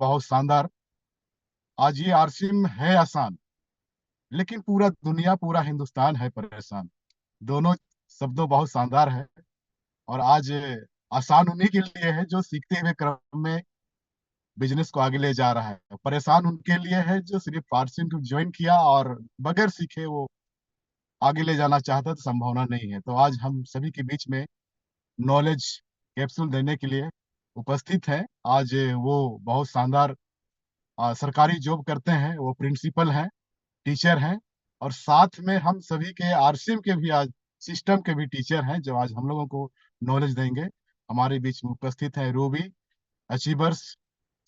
बहुत शानदार। आज ये आरसीएम है आसान, लेकिन पूरा दुनिया पूरा हिंदुस्तान है परेशान। दोनों शब्दों बहुत शानदार है। और आज आसान उन्हीं के लिए है जो सीखते हुए क्रम में बिजनेस को आगे ले जा रहा है। परेशान उनके लिए है जो सिर्फ आरसीएम को ज्वाइन किया और बगैर सीखे वो आगे ले जाना चाहता, तो संभावना नहीं है। तो आज हम सभी के बीच में नॉलेज कैप्सूल देने के लिए उपस्थित है। आज वो बहुत शानदार सरकारी जॉब करते हैं, वो प्रिंसिपल हैं, टीचर हैं। और साथ में हम सभी के आरसीएम के भी आज सिस्टम के भी टीचर हैं जो आज हम लोगों को नॉलेज देंगे। हमारे बीच में उपस्थित है Ruby Achievers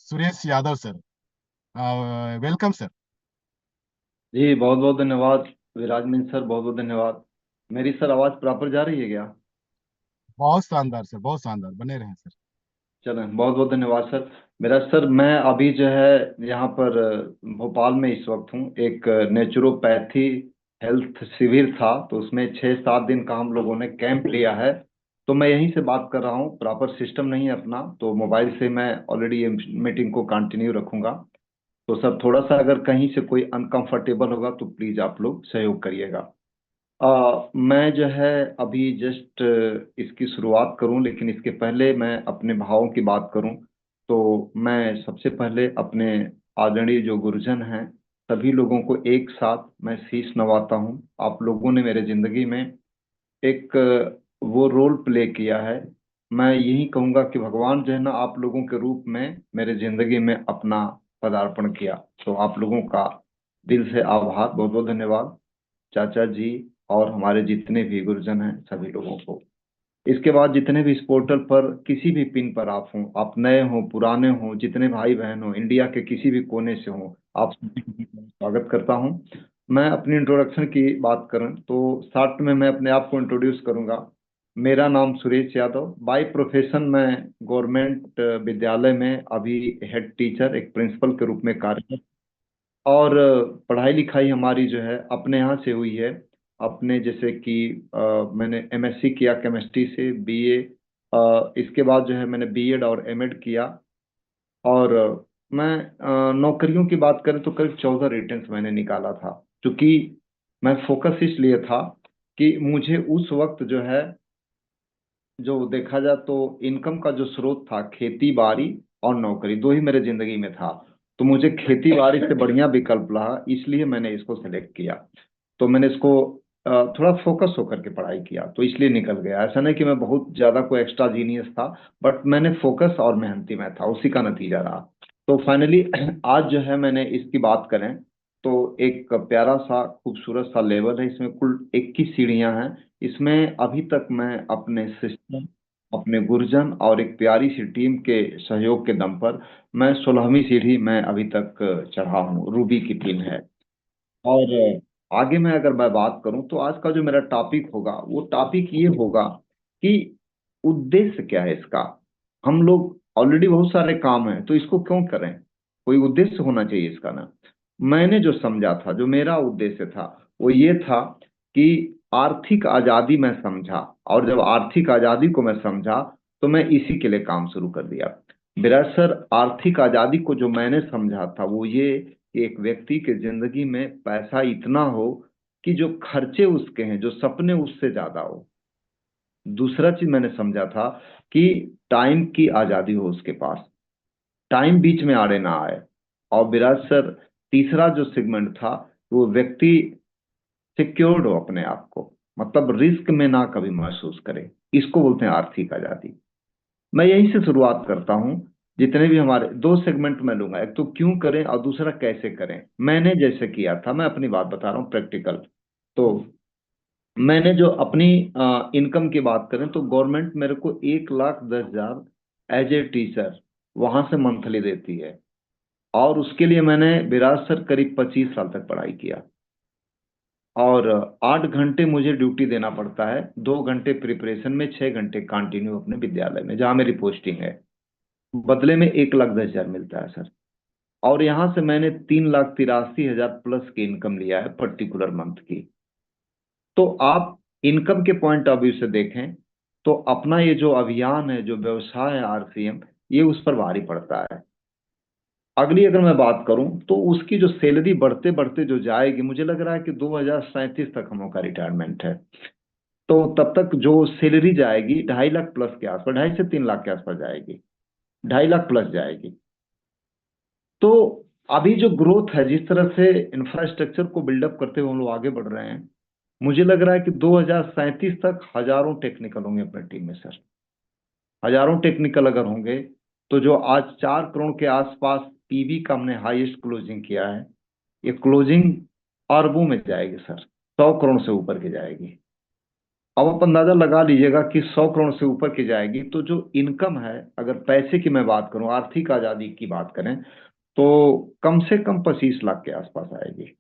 Suresh Yadav sir. Welcome sir. जी बहुत बहुत धन्यवाद। विराजमान सर, बहुत बहुत धन्यवाद। मेरी सर आवाज़ प्रॉपर जा रही है क्या? बहुत शानदार सर, बहुत शानदार, बने रहें सर। चलें, बहुत बहुत धन्यवाद सर। मेरा सर, मैं अभी जो है यहाँ पर भोपाल में इस वक्त हूँ। एक नेचुरोपैथी हेल्थ शिविर था, तो उसमें 6-7 दिन का हम लोगों ने कैंप लिया है। तो मैं यहीं से बात कर रहा हूँ, प्रॉपर सिस्टम नहीं है अपना, तो मोबाइल से मैं ऑलरेडी ये मीटिंग को कंटिन्यू रखूंगा। तो सर, थोड़ा सा अगर कहीं से कोई अनकंफर्टेबल होगा तो प्लीज़ आप लोग सहयोग करिएगा। मैं जो है अभी जस्ट इसकी शुरुआत करूं, लेकिन इसके पहले मैं अपने भावों की बात करूं। तो मैं सबसे पहले अपने आदरणीय जो गुरुजन हैं, सभी लोगों को एक साथ मैं शीश नवाता हूं। आप लोगों ने मेरे जिंदगी में एक वो रोल प्ले किया है। मैं यही कहूंगा कि भगवान जो है ना, आप लोगों के रूप में मेरे जिंदगी में अपना पदार्पण किया। तो आप लोगों का दिल से आभार, बहुत बहुत धन्यवाद चाचा जी, और हमारे जितने भी गुरुजन हैं सभी लोगों को। इसके बाद जितने भी इस पोर्टल पर किसी भी पिन पर आप हों, आप नए हों पुराने हों, जितने भाई बहन हों, इंडिया के किसी भी कोने से हों, आप सभी का स्वागत करता हूं। मैं अपनी इंट्रोडक्शन की बात करूं तो शॉर्ट में मैं अपने आप को इंट्रोड्यूस करूंगा। मेरा नाम सुरेश यादव, बाय प्रोफेशन मैं गवर्नमेंट विद्यालय में अभी हेड टीचर, एक प्रिंसिपल के रूप में कार्यरत। और पढ़ाई लिखाई हमारी जो है अपने यहाँ से हुई है। अपने जैसे कि मैंने एमएससी किया केमिस्ट्री से, बीए, इसके बाद जो है मैंने बीएड और एमएड किया। और मैं नौकरियों की बात करें तो करीब 14 रिटर्न्स मैंने निकाला था। क्योंकि मैं फोकस इसलिए था कि मुझे उस वक्त जो है, जो देखा जाए तो इनकम का जो स्रोत था, खेती बाड़ी और नौकरी, दो ही मेरे जिंदगी में था। तो मुझे खेती बाड़ी से बढ़िया विकल्प रहा, इसलिए मैंने इसको सेलेक्ट किया। तो मैंने इसको थोड़ा फोकस होकर के पढ़ाई किया, तो इसलिए निकल गया। ऐसा नहीं कि मैं बहुत ज्यादा कोई एक्स्ट्रा जीनियस था, बट मैंने फोकस और मेहनती मैं था, उसी का नतीजा रहा। तो फाइनली आज जो है मैंने इसकी बात करें तो एक प्यारा सा खूबसूरत सा लेवल है। इसमें कुल 21 सीढ़ियां हैं। इसमें अभी तक मैं अपने सिस्टम, अपने गुरुजन और एक प्यारी सी टीम के सहयोग के दम पर मैं 16वीं सीढ़ी मैं अभी तक चढ़ा हूँ। रूबी की टीम है। और आगे मैं अगर मैं बात करूं तो आज का जो मेरा टॉपिक होगा, वो टॉपिक ये होगा कि उद्देश्य क्या है इसका। हम लोग ऑलरेडी बहुत सारे काम हैं, तो इसको क्यों करें? कोई उद्देश्य होना चाहिए इसका ना। मैंने जो समझा था, जो मेरा उद्देश्य था, वो ये था कि आर्थिक आजादी मैं समझा। और जब आर्थिक आजादी को मैं समझा तो मैं इसी के लिए काम शुरू कर दिया। दरअसल आर्थिक आजादी को जो मैंने समझा था वो ये कि एक व्यक्ति के जिंदगी में पैसा इतना हो कि जो खर्चे उसके हैं, जो सपने, उससे ज्यादा हो। दूसरा चीज मैंने समझा था कि टाइम की आजादी हो उसके पास, टाइम बीच में आड़े ना आए। और विराज सर, तीसरा जो सेगमेंट था, वो व्यक्ति सिक्योर्ड हो अपने आप को, मतलब रिस्क में ना कभी महसूस करे। इसको बोलते हैं आर्थिक आजादी। मैं यहीं से शुरुआत करता हूं। जितने भी हमारे दो सेगमेंट मैं लूंगा, एक तो क्यों करें और दूसरा कैसे करें। मैंने जैसे किया था, मैं अपनी बात बता रहा हूँ प्रैक्टिकल। तो मैंने जो अपनी इनकम की बात करें तो गवर्नमेंट मेरे को 1,10,000 एज ए टीचर वहां से मंथली देती है। और उसके लिए मैंने विराज सर करीब 25 साल तक पढ़ाई किया। और 8 घंटे मुझे ड्यूटी देना पड़ता है, 2 घंटे प्रिपरेशन में, 6 घंटे कंटिन्यू अपने विद्यालय में जहाँ मेरी पोस्टिंग है। बदले में 1,10,000 मिलता है सर। और यहां से मैंने 3,83,000 प्लस की इनकम लिया है पर्टिकुलर मंथ की। तो आप इनकम के पॉइंट ऑफ व्यू से देखें तो अपना ये जो अभियान है, जो व्यवसाय है आरसीएम, ये उस पर भारी पड़ता है। अगली अगर मैं बात करूं तो उसकी जो सैलरी बढ़ते बढ़ते जो जाएगी, मुझे लग रहा है कि 2037 तक हम लोग का रिटायरमेंट है। तो तब तक जो सैलरी जाएगी 2.5 लाख प्लस के आसपास, 2.5 से 3 लाख के आसपास जाएगी, 2.5 लाख प्लस जाएगी। तो अभी जो ग्रोथ है, जिस तरह से इंफ्रास्ट्रक्चर को बिल्डअप करते हुए हम लोग आगे बढ़ रहे हैं, मुझे लग रहा है कि 2037 तक हजारों टेक्निकल होंगे अपनी टीम में सर। हजारों टेक्निकल अगर होंगे तो जो आज 4 करोड़ के आसपास पीवी का हमने हाईएस्ट क्लोजिंग किया है, ये क्लोजिंग अरबों में जाएगी सर, 100 करोड़ से ऊपर की जाएगी। अब आप अंदाजा लगा लीजिएगा कि 100 करोड़ से ऊपर की जाएगी, तो जो इनकम है, अगर पैसे की मैं बात करूं, आर्थिक आजादी की बात करें, तो कम से कम 25 लाख के आसपास आएगी।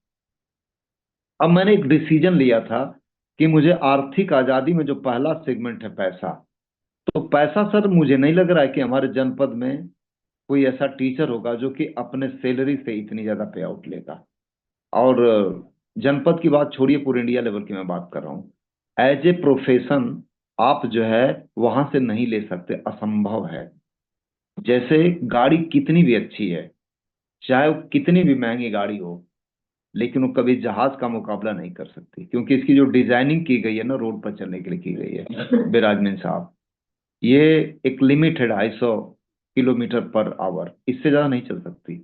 अब मैंने एक डिसीजन लिया था कि मुझे आर्थिक आजादी में जो पहला सेगमेंट है पैसा, तो पैसा सर मुझे नहीं लग रहा है कि हमारे जनपद में कोई ऐसा टीचर होगा जो कि अपने सैलरी से इतनी ज्यादा पे आउट लेगा। और जनपद की बात छोड़िए, पूरे इंडिया लेवल की मैं बात कर रहा हूँ। एज ए प्रोफेशन आप जो है वहां से नहीं ले सकते, असंभव है। जैसे गाड़ी कितनी भी अच्छी है, चाहे वो कितनी भी महंगी गाड़ी हो, लेकिन वो कभी जहाज का मुकाबला नहीं कर सकती, क्योंकि इसकी जो डिजाइनिंग की गई है ना, रोड पर चलने के लिए की गई है बिराजमान साहब। ये एक लिमिट है 250 किलोमीटर पर आवर, इससे ज्यादा नहीं चल सकती।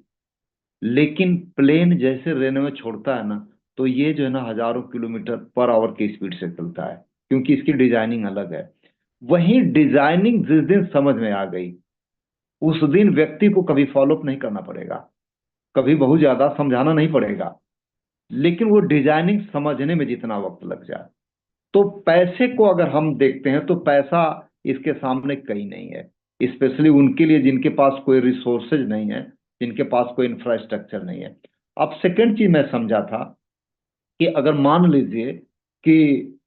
लेकिन प्लेन जैसे रेन में छोड़ता है ना, तो ये जो है ना हजारों किलोमीटर पर आवर की स्पीड से चलता है, क्योंकि इसकी डिजाइनिंग अलग है। वही डिजाइनिंग जिस दिन समझ में आ गई, उस दिन व्यक्ति को कभी फॉलोअप नहीं करना पड़ेगा, कभी बहुत ज्यादा समझाना नहीं पड़ेगा। लेकिन वो डिजाइनिंग समझने में जितना वक्त लग जाए, तो पैसे को अगर हम देखते हैं तो पैसा इसके सामने कहीं नहीं है। स्पेशली उनके लिए जिनके पास कोई रिसोर्सेज नहीं है, जिनके पास कोई इंफ्रास्ट्रक्चर नहीं है। अब सेकंड चीज मैं समझा था कि अगर मान लीजिए कि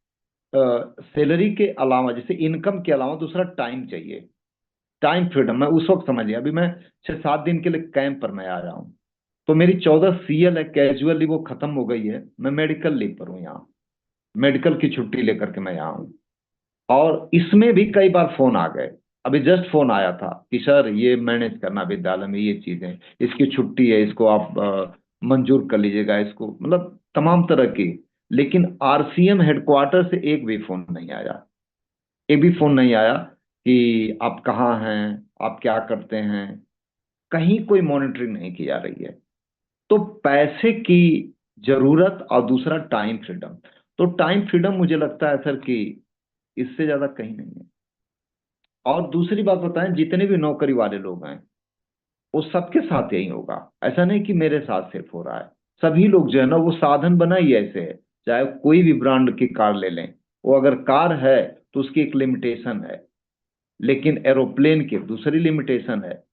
सैलरी के अलावा, जैसे इनकम के अलावा दूसरा टाइम चाहिए, टाइम फ्रीडम। मैं उस वक्त समझ लिया, अभी मैं 6-7 दिन के लिए कैंप पर मैं आ रहा हूँ, तो मेरी 14 CL है, कैजुअल लीव वो खत्म हो गई है, मैं मेडिकल लीव पर हूँ यहाँ, मेडिकल की छुट्टी लेकर के मैं यहाँ हूँ। और इसमें भी कई बार फोन आ गए। अभी जस्ट फोन आया था कि सर ये मैनेज करना विद्यालय में, ये चीजें, इसकी छुट्टी है, इसको आप मंजूर कर लीजिएगा, इसको मतलब तमाम तरह की। लेकिन आरसीएम हेडक्वार्टर से एक भी फोन नहीं आया, एक भी फोन नहीं आया कि आप कहाँ हैं, आप क्या करते हैं। कहीं कोई मॉनिटरिंग नहीं की जा रही है। तो पैसे की जरूरत और दूसरा टाइम फ्रीडम। तो टाइम फ्रीडम मुझे लगता है सर कि इससे ज्यादा कहीं नहीं है। और दूसरी बात बताएं, जितने भी नौकरी वाले लोग हैं, वो सबके साथ यही होगा। ऐसा नहीं कि मेरे साथ सिर्फ हो रहा है, सभी लोग जो है ना वो साधन बना ही ऐसे है। चाहे कोई भी ब्रांड की कार ले लें, वो अगर कार है तो उसकी एक लिमिटेशन है, लेकिन एरोप्लेन की दूसरी लिमिटेशन है।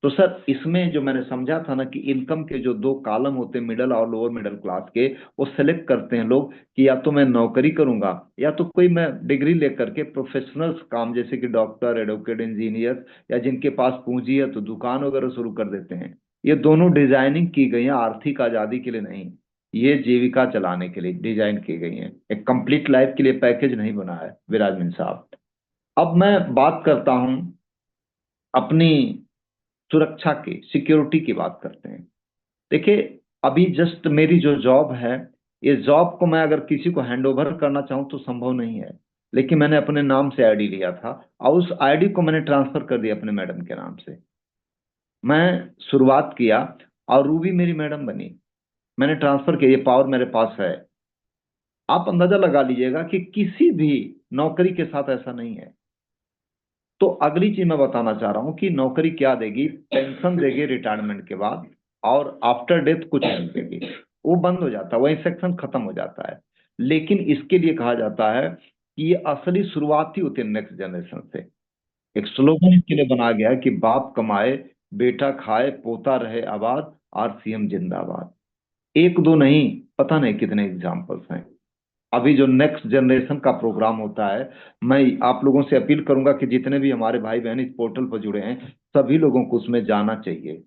तो सर इसमें जो मैंने समझा था ना कि इनकम के जो दो कॉलम होते हैं, मिडिल और लोअर मिडिल क्लास के, वो सेलेक्ट करते हैं लोग कि या तो मैं नौकरी करूंगा, या तो कोई मैं डिग्री लेकर के प्रोफेशनल्स काम, जैसे कि डॉक्टर, एडवोकेट, इंजीनियर, या जिनके पास पूंजी है तो दुकान वगैरह शुरू कर देते हैं। ये दोनों डिजाइनिंग की गई है आर्थिक आजादी के लिए नहीं, ये जीविका चलाने के लिए डिजाइन की गई है, एक कंप्लीट लाइफ के लिए पैकेज नहीं बना है विराजमान साहब। अब मैं बात करता हूं अपनी सुरक्षा की, सिक्योरिटी की बात करते हैं। देखिए, अभी जस्ट मेरी जो जॉब है, ये जॉब को मैं अगर किसी को हैंड ओवर करना चाहूँ तो संभव नहीं है। लेकिन मैंने अपने नाम से आईडी लिया था, और उस आईडी को मैंने ट्रांसफर कर दिया अपने मैडम के नाम से। मैं शुरुआत किया और रूबी मेरी मैडम बनी, मैंने ट्रांसफर किया, ये पावर मेरे पास है। आप अंदाजा लगा लीजिएगा कि किसी भी नौकरी के साथ ऐसा नहीं है। तो अगली चीज मैं बताना चाह रहा हूं कि नौकरी क्या देगी, पेंशन देगी रिटायरमेंट के बाद, और आफ्टर डेथ कुछ नहीं देगी, वो बंद हो जाता है, वही सेक्शन खत्म हो जाता है। लेकिन इसके लिए कहा जाता है कि ये असली शुरुआत ही होती है नेक्स्ट जनरेशन से। एक स्लोगन इसके लिए बनाया गया है कि बाप कमाए, बेटा खाए, पोता रहे आबाद, आरसीएम जिंदाबाद। एक दो नहीं, पता नहीं कितने एग्जाम्पल्स हैं। अभी जो नेक्स्ट जनरेशन का प्रोग्राम होता है, मैं आप लोगों से अपील करूंगा कि जितने भी हमारे भाई बहन इस पोर्टल पर जुड़े हैं, सभी लोगों को उसमें जाना चाहिए।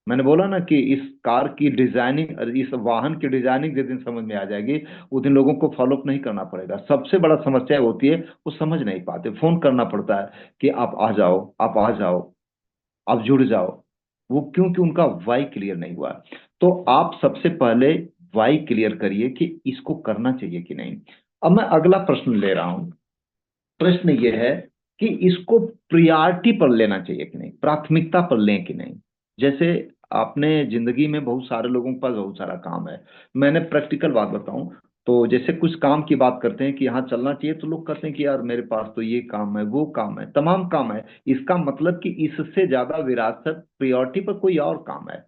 मैंने बोला ना कि इस कार की डिजाइनिंग, इस वाहन की डिजाइनिंग जिस दिन समझ में आ जाएगी, उस दिन लोगों को फॉलोअप नहीं करना पड़ेगा। सबसे बड़ा समस्या होती है वो समझ नहीं पाते, फोन करना पड़ता है कि आप आ जाओ, आप आ जाओ, आप जुड़ जाओ। वो क्योंकि उनका वाई क्लियर नहीं हुआ। तो आप सबसे पहले वाई क्लियर करिए कि इसको करना चाहिए कि नहीं। अब मैं अगला प्रश्न ले रहा हूं। प्रश्न ये है कि इसको प्रियॉरिटी पर लेना चाहिए कि नहीं, प्राथमिकता पर लें कि नहीं। जैसे आपने जिंदगी में बहुत सारे लोगों के पास बहुत सारा काम है। मैंने प्रैक्टिकल बात बताऊं तो जैसे कुछ काम की बात करते हैं कि यहाँ चलना चाहिए, तो लोग कहते हैं कि यार मेरे पास तो ये काम है, वो काम है, तमाम काम है। इसका मतलब कि इससे ज्यादा विरासत प्रायोरिटी पर कोई और काम है।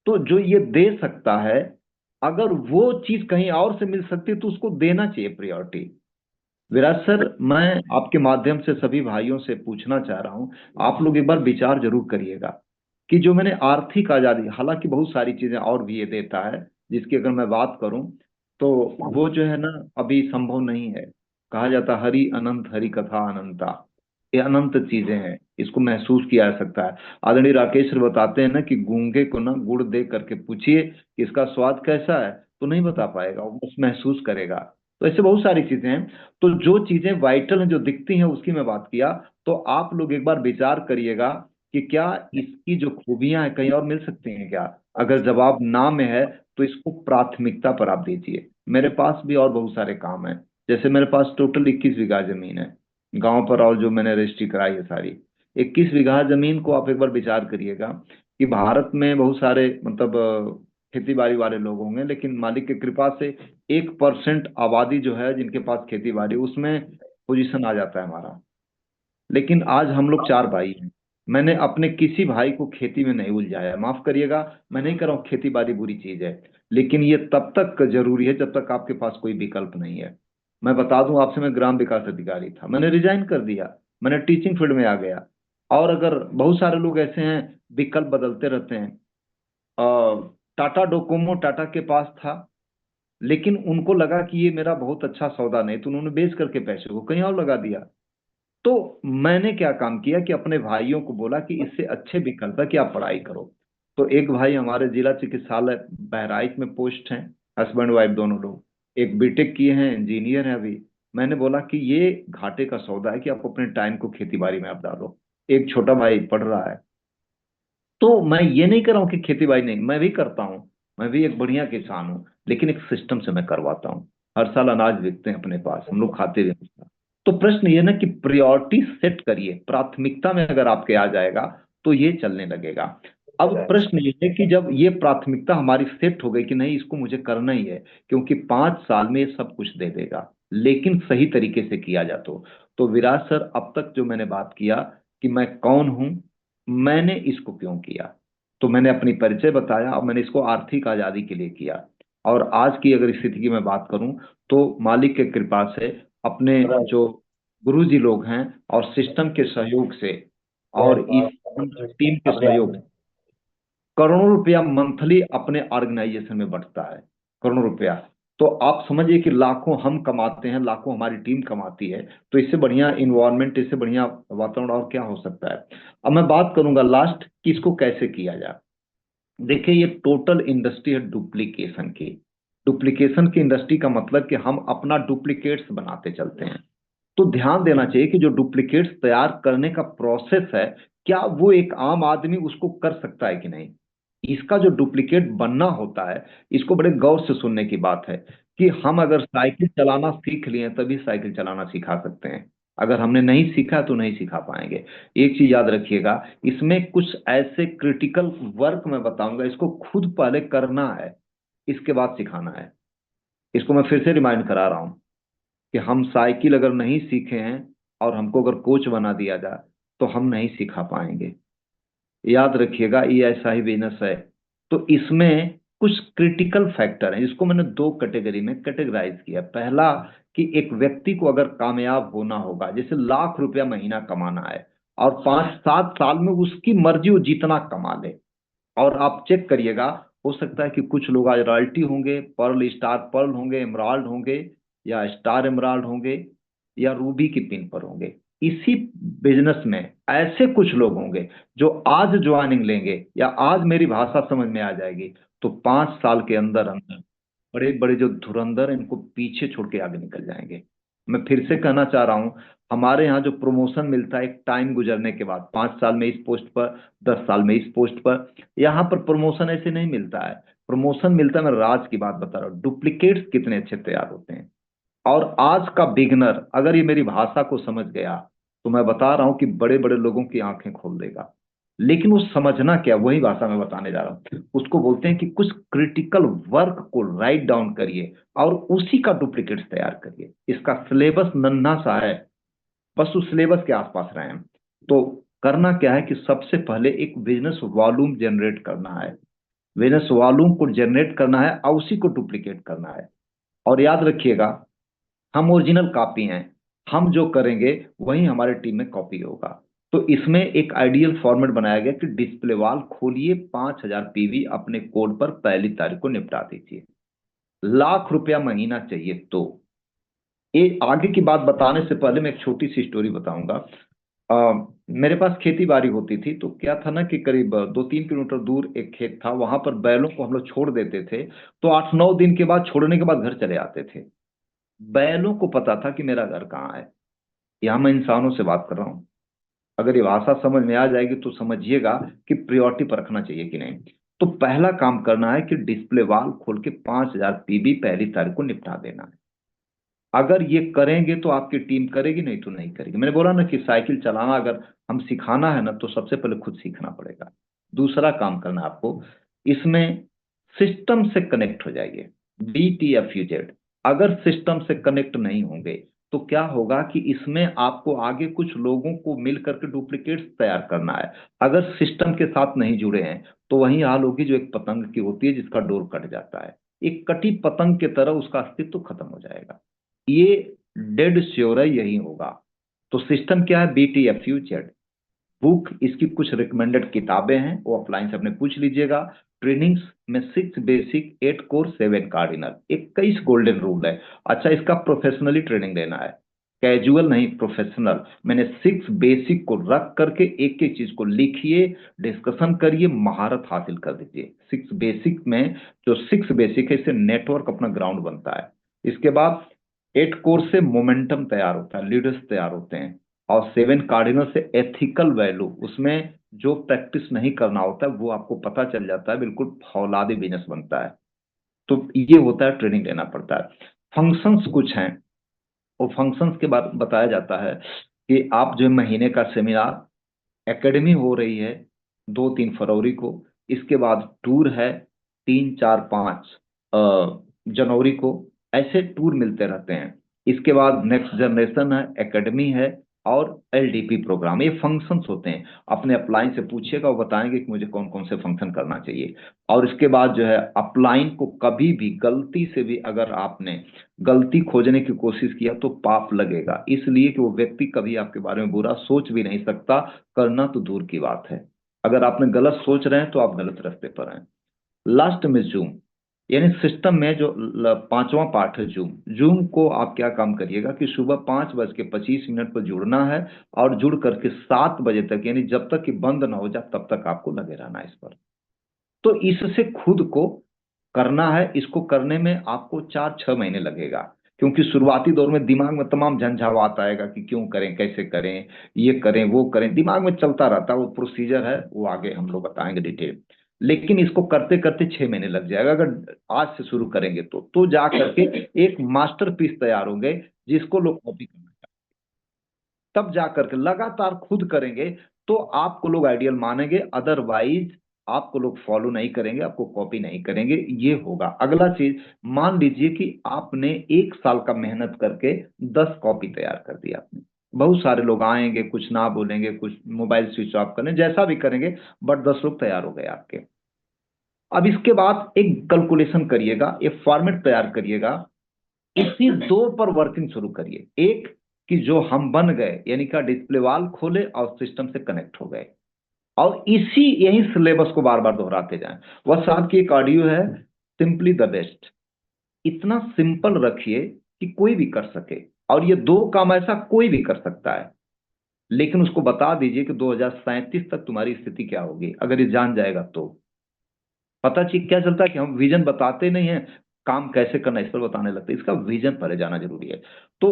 तो जो ये दे सकता है, अगर वो चीज कहीं और से मिल सकती है तो उसको देना चाहिए प्रायोरिटी। विराज सर, मैं आपके माध्यम से सभी भाइयों से पूछना चाह रहा हूं, आप लोग एक बार विचार जरूर करिएगा कि जो मैंने आर्थिक आजादी, हालांकि बहुत सारी चीजें और भी ये देता है जिसकी अगर मैं बात करूं तो वो जो है ना, अभी संभव नहीं है। कहा जाता हरि अनंत, हरि कथा अनंता। ये अनंत चीजें हैं, इसको महसूस किया जा सकता है। आदरणीय राकेश सर बताते हैं ना कि गूंगे को ना गुड़ दे करके पूछिए कि इसका स्वाद कैसा है, तो नहीं बता पाएगा, वो बस महसूस करेगा। तो ऐसे बहुत सारी चीजें हैं। तो जो चीजें वाइटल हैं, जो दिखती हैं, उसकी मैं बात किया। तो आप लोग एक बार विचार करिएगा कि क्या इसकी जो खूबियां हैं कहीं और मिल सकती हैं क्या। अगर जवाब ना में है तो इसको प्राथमिकता पर आप दीजिए। मेरे पास भी और बहुत सारे काम हैं। जैसे मेरे पास टोटल 21 बीघा जमीन है गांव पर, और जो मैंने रजिस्ट्री कराई है सारी। 21 बीघा जमीन को आप एक बार विचार करिएगा कि भारत में बहुत सारे मतलब खेती बाड़ी वाले लोग होंगे, लेकिन मालिक की कृपा से 1% आबादी जो है जिनके पास खेती बाड़ी, उसमें पोजीशन आ जाता है हमारा। लेकिन आज हम लोग 4 भाई हैं। मैंने अपने किसी भाई को खेती में नहीं उलझाया, माफ करिएगा। मैं नहीं कर रहा हूँ खेती बाड़ी बुरी चीज है, लेकिन ये तब तक जरूरी है जब तक आपके पास कोई विकल्प नहीं है। मैं बता दूं आपसे, मैं ग्राम विकास अधिकारी था, मैंने रिजाइन कर दिया, मैंने टीचिंग फील्ड में आ गया। और अगर बहुत सारे लोग ऐसे हैं, विकल्प बदलते रहते हैं। टाटा डोकोमो टाटा के पास था, लेकिन उनको लगा कि ये मेरा बहुत अच्छा सौदा नहीं, तो उन्होंने बेच करके पैसे को कहीं और लगा दिया। तो मैंने क्या काम किया कि अपने भाइयों को बोला कि इससे अच्छे विकल्प है कि आप पढ़ाई करो। तो एक भाई हमारे जिला चिकित्सालय बहराइच में पोस्ट हैं, हस्बैंड वाइफ दोनों लोग। एक बीटेक किए हैं, इंजीनियर हैं अभी। मैंने बोला कि ये घाटे का सौदा है कि आप अपने टाइम को खेती बाड़ी में आप डालो। एक छोटा भाई पढ़ रहा है। तो मैं ये नहीं कर रहा हूँ कि खेती बाड़ी नहीं, मैं भी करता हूँ। मैं भी एक बढ़िया किसान हूँ, लेकिन एक सिस्टम से मैं करवाता हूँ। हर साल अनाज बिकते हैं अपने पास, हम लोग खाते भी हैं उसका। तो प्रश्न ये ना कि प्रायोरिटी सेट करिए, प्राथमिकता में अगर आपके आ जाएगा तो ये चलने लगेगा। अब प्रश्न ये है कि जब ये प्राथमिकता हमारी सेट हो गई कि नहीं इसको मुझे करना ही है, क्योंकि 5 साल में ये सब कुछ दे देगा, लेकिन सही तरीके से किया जा तो विराज सर, अब तक जो मैंने बात किया कि मैं कौन हूं, मैंने इसको क्यों किया, तो मैंने अपनी परिचय बताया और मैंने इसको आर्थिक आजादी के लिए किया। और आज की अगर स्थिति की मैं बात करूं तो मालिक के कृपा से, अपने जो गुरु जी लोग हैं और सिस्टम के सहयोग से, और इस टीम के सहयोग से, करोड़ों रुपया मंथली अपने ऑर्गेनाइजेशन में बढ़ता है। करोड़ों रुपया। तो आप समझिए कि लाखों हम कमाते हैं, लाखों हमारी टीम कमाती है। तो इससे बढ़िया इन्वायरमेंट, इससे बढ़िया वातावरण और क्या हो सकता है। अब मैं बात करूंगा लास्ट कि इसको कैसे किया जाए। देखिए, ये टोटल इंडस्ट्री है डुप्लीकेशन की। डुप्लीकेशन की इंडस्ट्री का मतलब कि हम अपना डुप्लीकेट्स बनाते चलते हैं। तो ध्यान देना चाहिए कि जो डुप्लीकेट्स तैयार करने का प्रोसेस है, क्या वो एक आम आदमी उसको कर सकता है कि नहीं। इसका जो डुप्लीकेट बनना होता है, इसको बड़े गौर से सुनने की बात है कि हम अगर साइकिल चलाना सीख लिए तभी साइकिल चलाना सिखा सकते हैं। अगर हमने नहीं सीखा तो नहीं सिखा पाएंगे। एक चीज याद रखिएगा, इसमें कुछ ऐसे क्रिटिकल वर्क मैं बताऊंगा, इसको खुद पहले करना है, इसके बाद सिखाना है। इसको मैं फिर से रिमाइंड करा रहा हूं कि हम साइकिल अगर नहीं सीखे हैं और हमको अगर कोच बना दिया जाए तो हम नहीं सिखा पाएंगे। याद रखिएगा, ये ऐसा ही बिजनेस है। तो इसमें कुछ क्रिटिकल फैक्टर हैं जिसको मैंने 2 कैटेगरी में कैटेगराइज किया। पहला, कि एक व्यक्ति को अगर कामयाब होना होगा, जैसे लाख रुपया महीना कमाना है और 5-7 साल में उसकी मर्जी वो जितना कमा ले। और आप चेक करिएगा, हो सकता है कि कुछ लोग आज रॉयल्टी होंगे, पर्ल स्टार पर्ल होंगे, एमराल्ड होंगे, या स्टार एमराल्ड होंगे, या रूबी की पिन पर होंगे। इसी बिजनेस में ऐसे कुछ लोग होंगे जो आज ज्वाइनिंग लेंगे या आज मेरी भाषा समझ में आ जाएगी, तो 5 साल के अंदर अंदर बड़े बड़े जो धुरंधर हैं, इनको पीछे छोड़ के आगे निकल जाएंगे। मैं फिर से कहना चाह रहा हूं, हमारे यहाँ जो प्रमोशन मिलता है एक टाइम गुजरने के बाद, 5 साल में इस पोस्ट पर, 10 साल में इस पोस्ट पर, यहाँ पर प्रमोशन ऐसे नहीं मिलता है। प्रमोशन मिलता है, मैं राज की बात बता रहा हूँ, डुप्लीकेट्स कितने अच्छे तैयार होते हैं। और आज का बिगनर अगर ये मेरी भाषा को समझ गया, तो मैं बता रहा हूं कि बड़े बड़े लोगों की आंखें खोल देगा। लेकिन वो समझना क्या, वही भाषा में बताने जा रहा हूँ, उसको बोलते हैं कि कुछ क्रिटिकल वर्क को राइट डाउन करिए और उसी का डुप्लीकेट तैयार करिए। इसका सिलेबस नन्हा सा है, बस उस सिलेबस के आसपास रहे हैं। तो करना क्या है कि सबसे पहले एक बिजनेस वॉल्यूम जनरेट करना है, बिजनेस वॉल्यूम को जनरेट करना है और उसी को डुप्लीकेट करना है। और याद रखिएगा, हम ओरिजिनल कॉपी हैं, हम जो करेंगे वही हमारे टीम में कॉपी होगा। तो इसमें एक आइडियल फॉर्मेट बनाया गया कि डिस्प्ले वॉल खोलिए, 5,000 पीवी अपने कोड पर 1 तारीख को निपटा दीजिए। लाख रुपया महीना चाहिए तो। ये आगे की बात बताने से पहले मैं एक छोटी सी स्टोरी बताऊंगा। मेरे पास खेती बाड़ी होती थी, तो क्या था ना कि करीब 2-3 किलोमीटर दूर एक खेत था, वहां पर बैलों को हम लोग छोड़ देते थे। तो 8-9 दिन के बाद, छोड़ने के बाद घर चले आते थे। बैलों को पता था कि मेरा घर कहाँ है। यहाँ मैं इंसानों से बात कर रहा हूँ। अगर ये भाषा समझ में आ जाएगी तो समझिएगा कि प्रायोरिटी पर रखना चाहिए कि नहीं। तो पहला काम करना है कि डिस्प्ले वॉल खोल के 5,000 पीबी 1 तारीख को निपटा देना है। अगर ये करेंगे तो आपकी टीम करेगी, नहीं तो नहीं करेगी। मैंने बोला ना कि साइकिल चलाना अगर हम सिखाना है ना, तो सबसे पहले खुद सीखना पड़ेगा। दूसरा काम करना है आपको, इसमें सिस्टम से कनेक्ट हो जाइए। BTFUZ। अगर सिस्टम से कनेक्ट नहीं होंगे तो क्या होगा कि इसमें आपको आगे कुछ लोगों को मिल करके डुप्लीकेट्स तैयार करना है। अगर सिस्टम के साथ नहीं जुड़े हैं तो वही हाल होगी जो एक पतंग की होती है जिसका डोर कट जाता है। एक कटी पतंग की तरह उसका अस्तित्व खत्म हो जाएगा। ये डेड श्योर है, यही होगा। तो सिस्टम क्या है? BTFUZ। बुक इसकी कुछ रिकमेंडेड किताबें हैं, वो ऑफलाइन से अपने पूछ लीजिएगा। ट्रेनिंग्स में 6 basic, 8 core, 7 cardinal, 21 golden rule है। अच्छा, इसका प्रोफेशनली ट्रेनिंग देना है, कैजुअल नहीं, प्रोफेशनल। मैंने 6 बेसिक को रख करके एक एक चीज को लिखिए, डिस्कशन करिए, महारत हासिल कर दीजिए। 6 बेसिक में, जो 6 बेसिक है, इससे नेटवर्क अपना ग्राउंड बनता है। इसके बाद 8 कोर से मोमेंटम तैयार होता है, लीडर्स तैयार होते हैं। और 7 कार्डिनल से एथिकल वैल्यू, उसमें जो प्रैक्टिस नहीं करना होता है वो आपको पता चल जाता है, बिल्कुल फौलादी बिजनेस बनता है। तो ये होता है, ट्रेनिंग लेना पड़ता है। फंक्शंस कुछ हैं, वो फंक्शंस के बाद बताया जाता है कि आप जो महीने का सेमिनार, एकेडमी हो रही है 2-3 फरवरी को। इसके बाद टूर है 3-4-5 जनवरी को। ऐसे टूर मिलते रहते हैं। इसके बाद नेक्स्ट जनरेशन है, एकेडमी है, और LDP प्रोग्राम, ये फंक्शंस होते हैं। अपने अपलाइन से पूछिएगा, वो बताएंगे कि मुझे कौन कौन से फंक्शन करना चाहिए। और इसके बाद जो है, अपलाइन को कभी भी गलती से भी अगर आपने गलती खोजने की कोशिश किया तो पाप लगेगा, इसलिए कि वो व्यक्ति कभी आपके बारे में बुरा सोच भी नहीं सकता, करना तो दूर की बात है। अगर आपने गलत सोच रहे हैं तो आप गलत रास्ते पर हैं। लास्ट में जूम, यानी सिस्टम में जो पांचवा पार्ट है, जूम। जूम को आप क्या काम करिएगा कि सुबह 5:25 पर जुड़ना है, और जुड़ करके 7 बजे तक, यानी जब तक कि बंद ना हो जाए तब तक आपको लगे रहना है इस पर। तो इससे खुद को करना है। इसको करने में आपको 4-6 महीने लगेगा, क्योंकि शुरुआती दौर में दिमाग में तमाम झंझावात आएगा कि क्यों करें, कैसे करें, ये करें, वो करें, दिमाग में चलता रहता है। वो प्रोसीजर है, वो आगे हम लोग बताएंगे डिटेल। लेकिन इसको करते करते 6 महीने लग जाएगा अगर आज से शुरू करेंगे तो जा करके एक मास्टरपीस तैयार होंगे, जिसको लोग कॉपी करना चाहेंगे। तब जा करके लगातार खुद करेंगे तो आपको लोग आइडियल मानेंगे, अदरवाइज आपको लोग फॉलो नहीं करेंगे, आपको कॉपी नहीं करेंगे। ये होगा अगला चीज। मान लीजिए कि आपने 1 साल का मेहनत करके 10 कॉपी तैयार कर दी आपने। बहुत सारे लोग आएंगे, कुछ ना बोलेंगे, कुछ मोबाइल स्विच ऑफ करें, जैसा भी करेंगे, बट 10 लोग तैयार हो गए आपके। अब इसके बाद एक कैलकुलेशन करिएगा, एक फॉर्मेट तैयार करिएगा। इसी दो पर वर्किंग शुरू करिए। एक, कि जो हम बन गए, यानी कि डिस्प्ले वॉल खोले और सिस्टम से कनेक्ट हो गए, और इसी यही सिलेबस को बार बार दोहराते जाएं। वह साहब की एक ऑडियो है, सिंपली द बेस्ट। इतना सिंपल रखिए कि कोई भी कर सके, और ये दो काम ऐसा कोई भी कर सकता है। लेकिन उसको बता दीजिए कि 2037 तक तुम्हारी स्थिति क्या होगी, अगर ये जान जाएगा तो। पता चीज क्या चलता है कि हम विजन बताते नहीं है, काम कैसे करना है इस पर बताने लगते हैं। इसका विजन पहले जाना जरूरी है। तो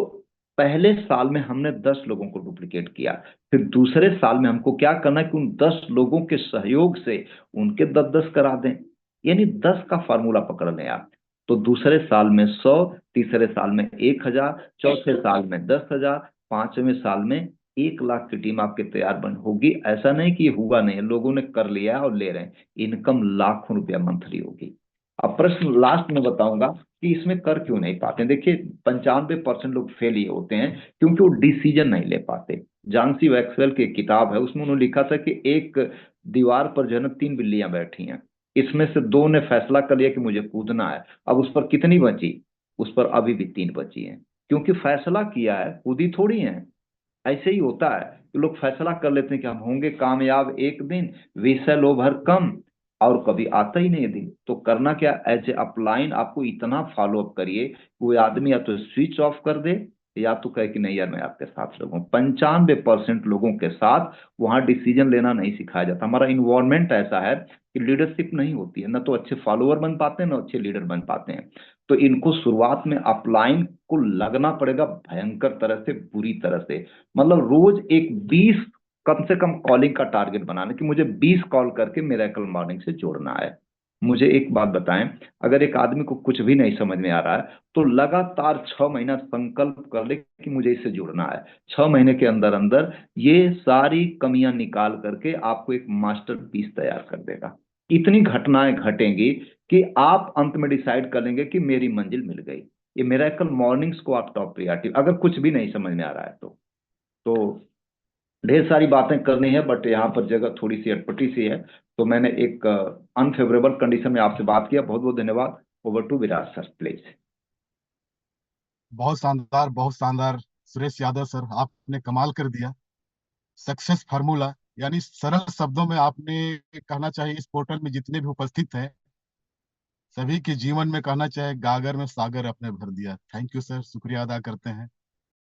पहले साल में हमने 10 लोगों को डुप्लीकेट किया, फिर दूसरे साल में हमको क्या करना है कि उन 10 लोगों के सहयोग से उनके 10-10 करा दें। यानी 10 का फार्मूला पकड़ लें आप। तो दूसरे साल में 100, तीसरे साल में 1000, चौथे साल में 10,000, पांचवें साल में 1 लाख की टीम आपके तैयार बन होगी। ऐसा नहीं कि ये हुआ नहीं है, लोगों ने कर लिया है और ले रहे हैं। इनकम लाखों रुपया मंथली होगी। अब प्रश्न लास्ट में बताऊंगा कि इसमें कर क्यों नहीं पाते। देखिए, 95% लोग फेल ये होते हैं क्योंकि वो डिसीजन नहीं ले पाते। जानसी वैक्सवेल की एक किताब है, उसमें उन्होंने लिखा था कि एक दीवार पर जो है ना 3 बिल्लियां बैठी हैं, इसमें से 2 ने फैसला कर लिया कि मुझे कूदना है। अब उस पर कितनी बची? उस पर अभी भी 3 बची हैं, क्योंकि फैसला किया है, कूदी थोड़ी है। ऐसे ही होता है कि लोग फैसला कर लेते हैं कि हम होंगे कामयाब एक दिन, वी शैल ओवरकम, और कभी आता ही नहीं है दिन। तो करना क्या, एज ए अपलाइन आपको इतना फॉलो अप करिए कि वो आदमी या तो स्विच ऑफ कर दे, या तो कहे कि नहीं यार मैं आपके साथ लगूं। 95% लोगों के साथ वहां डिसीजन लेना नहीं सिखाया जाता। हमारा इन्वायरमेंट ऐसा है कि लीडरशिप नहीं होती है, ना तो अच्छे फॉलोअर बन पाते हैं ना अच्छे लीडर बन पाते हैं। तो इनको शुरुआत में अपलाइन को लगना पड़ेगा भयंकर तरह से, बुरी तरह से। मतलब रोज एक 20 कम से कम कॉलिंग का टारगेट बनाना कि मुझे 20 कॉल करके मिरेकल मॉर्निंग से जोड़ना है। मुझे एक बात बताएं, अगर एक आदमी को कुछ भी नहीं समझ में आ रहा है तो लगातार 6 महीना संकल्प कर ले कि मुझे इससे जुड़ना है। 6 महीने के अंदर अंदर ये सारी कमियां निकाल करके आपको एक मास्टर पीस तैयार कर देगा। इतनी घटनाएं घटेंगी कि आप अंत में डिसाइड कर लेंगे कि मेरी मंजिल मिल गई। ये मिरेकल मॉर्निंग्स को आप टॉप प्रियॉरिटी, अगर कुछ भी नहीं समझ में आ रहा है तो ढेर सारी बातें करनी है, बट यहाँ पर जगह थोड़ी सी अटपटी सी है। तो मैंने एक अनफेवरेबल कंडीशन में आपसे बात किया। बहुत बहुत धन्यवाद। Over to Viraj sir please. बहुत शानदार, बहुत शानदार। सुरेश यादव सर, आपने कमाल कर दिया। सक्सेस फार्मूला, यानी सरल शब्दों में आपने कहना चाहिए इस पोर्टल में जितने भी उपस्थित हैं सभी के जीवन में कहना चाहे गागर में सागर अपने भर दिया। थैंक यू सर, शुक्रिया अदा करते हैं।